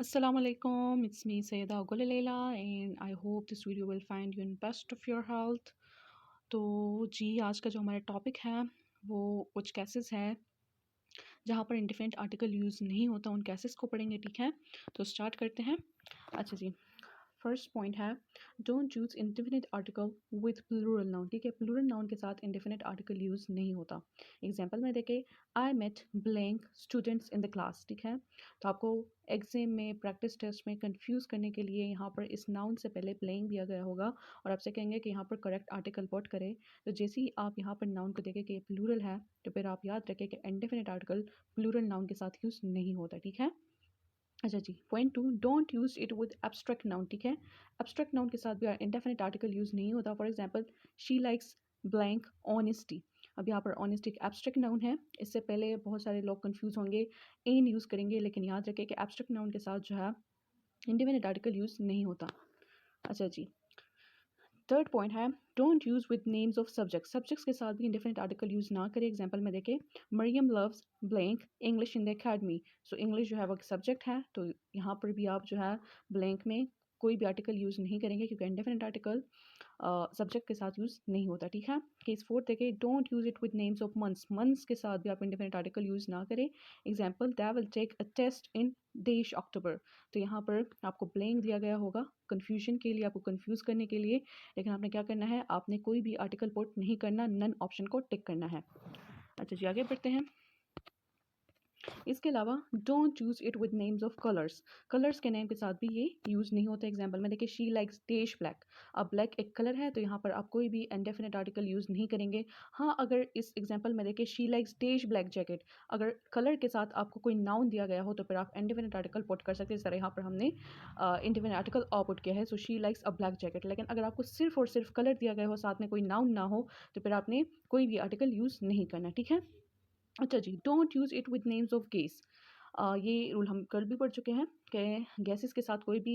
Assalamualaikum, it's me Sayeda Gulilela and I hope this video will find you in best of your health। तो जी आज का जो हमारा topic है वो कुछ केसेस है जहाँ पर इंडिफिनिट आर्टिकल यूज़ नहीं होता, उन केसेस को पढ़ेंगे। ठीक है, तो स्टार्ट करते हैं। अच्छा जी, फर्स्ट पॉइंट है don't use indefinite article with plural noun. ठीक है, प्लूरल नाउन के साथ इंडेफिनिट आर्टिकल यूज़ नहीं होता। एग्जांपल में देखें, I met blank students in the class. ठीक है, तो आपको एग्जाम में प्रैक्टिस टेस्ट में कंफ्यूज करने के लिए यहाँ पर इस नाउन से पहले ब्लैंक दिया गया होगा और आपसे कहेंगे कि यहाँ पर करेक्ट आर्टिकल पुट करें। तो जैसे ही आप यहाँ पर नाउन को देखें कि ये प्लूरल है तो फिर आप याद रखें कि इंडेफिनिट आर्टिकल प्लूरल नाउन के साथ यूज़ नहीं होता। ठीक है, अच्छा जी, point 2, don't use it with abstract noun. ठीक है, एब्स्ट्रैक्ट नाउन के साथ भी इंडेफिनिट आर्टिकल यूज़ नहीं होता। For example, she likes blank honesty. अब यहाँ पर ऑनेस्टी एक एब्स्ट्रैक्ट नाउन है। इससे पहले बहुत सारे लोग कंफ्यूज होंगे, एन यूज़ करेंगे, लेकिन याद रखें कि एब्स्ट्रैक्ट नाउन के साथ जो है इंडेफिनिट आर्टिकल यूज़ नहीं होता। अच्छा जी, थर्ड पॉइंट है don't use with names of subjects. Subjects के साथ भी इंडेफिनिट आर्टिकल यूज़ ना करें। एग्जांपल में देखें, Mariam loves blank English in the academy. So English जो है वो सब्जेक्ट है, तो यहाँ पर भी आप जो है ब्लैंक में कोई भी आर्टिकल यूज़ नहीं करेंगे क्योंकि इंडेफिनिट आर्टिकल सब्जेक्ट के साथ यूज़ नहीं होता। ठीक है, केस फोर्थ देखें, don't use it with names of months. Months के साथ भी आप इंडेफिनिट आर्टिकल यूज़ ना करें। Example, they will take a test in देश अक्टूबर। तो यहाँ पर आपको ब्लैंक दिया गया होगा कन्फ्यूजन के लिए, आपको कन्फ्यूज़ करने के लिए, लेकिन आपने क्या करना है, आपने कोई भी आर्टिकल पुट नहीं करना, नन ऑप्शन को टिक करना है। अच्छा जी, आगे बढ़ते हैं। इसके अलावा don't use it with names of colours. Colours के नेम के साथ भी ये यूज़ नहीं होता। एग्जांपल में देखिए, शी लाइक्स डेश ब्लैक। अब ब्लैक एक कलर है तो यहाँ पर आप कोई भी इंडेफिनिट आर्टिकल यूज़ नहीं करेंगे। हाँ, अगर इस एग्जांपल में देखिए she likes dash black jacket, अगर कलर के साथ आपको कोई नाउन दिया गया हो तो फिर आप इंडेफिनिट आर्टिकल पुट कर सकते हैं। इस तरह यहाँ पर हमने इंडेफिनिट आर्टिकल पुट किया है, so she likes a black jacket. लेकिन अगर आपको सिर्फ और सिर्फ कलर दिया गया हो, साथ में कोई नाउन ना हो, तो फिर आपने कोई भी आर्टिकल यूज़ नहीं करना। ठीक है, अच्छा जी, don't use it with names of games. ये रूल हम कल भी पढ़ चुके हैं कि गैसेस के साथ कोई भी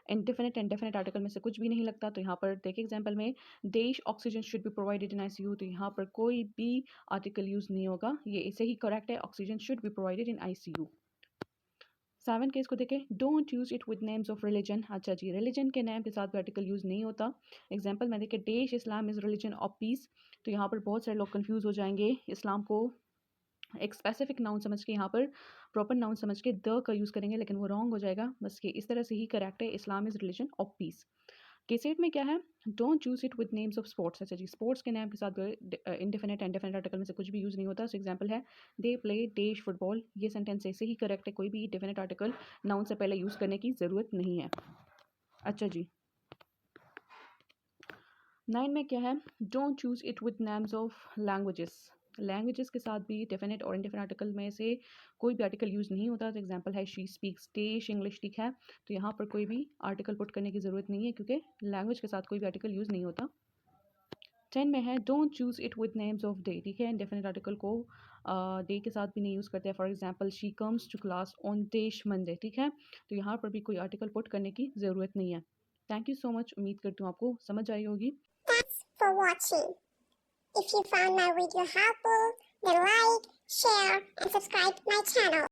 इंडेफिनिट आर्टिकल में से कुछ भी नहीं लगता। तो यहाँ पर देखिए एग्जांपल में, देश oxygen should be provided in ICU. तो यहाँ पर कोई भी आर्टिकल यूज़ नहीं होगा, ये इसे ही करेक्ट है, oxygen should be provided in ICU. 7 case को देखें, don't use it with names of religion. अच्छा जी, रिलीजन के नेम के साथ भी आर्टिकल यूज़ नहीं होता। एग्जांपल में देखें, देश इस्लाम इज़ रिलीजन ऑफ पीस। तो यहाँ पर बहुत सारे लोग कंफ्यूज हो जाएंगे, इस्लाम को एक स्पेसिफिक नाउन समझ के यहाँ पर प्रॉपर नाउन समझ के द का यूज़ करेंगे, लेकिन वो रॉन्ग हो जाएगा। बस ये इस तरह से ही करेक्ट है, Islam is religion of peace. केसेट में क्या है, don't use it with names of sports. अच्छा जी, स्पोर्ट्स के नाम के साथ इंडेफिनिट एंडेफिनिट आर्टिकल में से कुछ भी यूज़ नहीं होता। सो एग्जांपल है, दे प्ले देश फुटबॉल। ये सेंटेंस ऐसे ही करेक्ट है, कोई भी डेफिनेट आर्टिकल नाउन से पहले यूज़ करने की ज़रूरत नहीं है। अच्छा जी, 9 में क्या है, don't use it with names of languages. Languages के साथ भी डेफिनेट और इंडेफिनिट आर्टिकल में से कोई भी आर्टिकल यूज़ नहीं होता। तो एग्जांपल है, शी स्पीक्स देश इंग्लिश। ठीक है, तो यहाँ पर कोई भी आर्टिकल पुट करने की ज़रूरत नहीं है क्योंकि लैंग्वेज के साथ कोई भी आर्टिकल यूज़ नहीं होता। 10 में है, don't choose it with names of day. ठीक है, इंडेफिनिट आर्टिकल को डे के साथ भी नहीं यूज़ करते हैं। For example, she comes to class on देश मंडे। ठीक है, तो यहाँ पर भी कोई आर्टिकल पुट करने की ज़रूरत नहीं है। थैंक यू सो मच, उम्मीद करती हूँ आपको समझ आई होगी। Thanks for watching. If you found my video helpful, then like, share and subscribe my channel.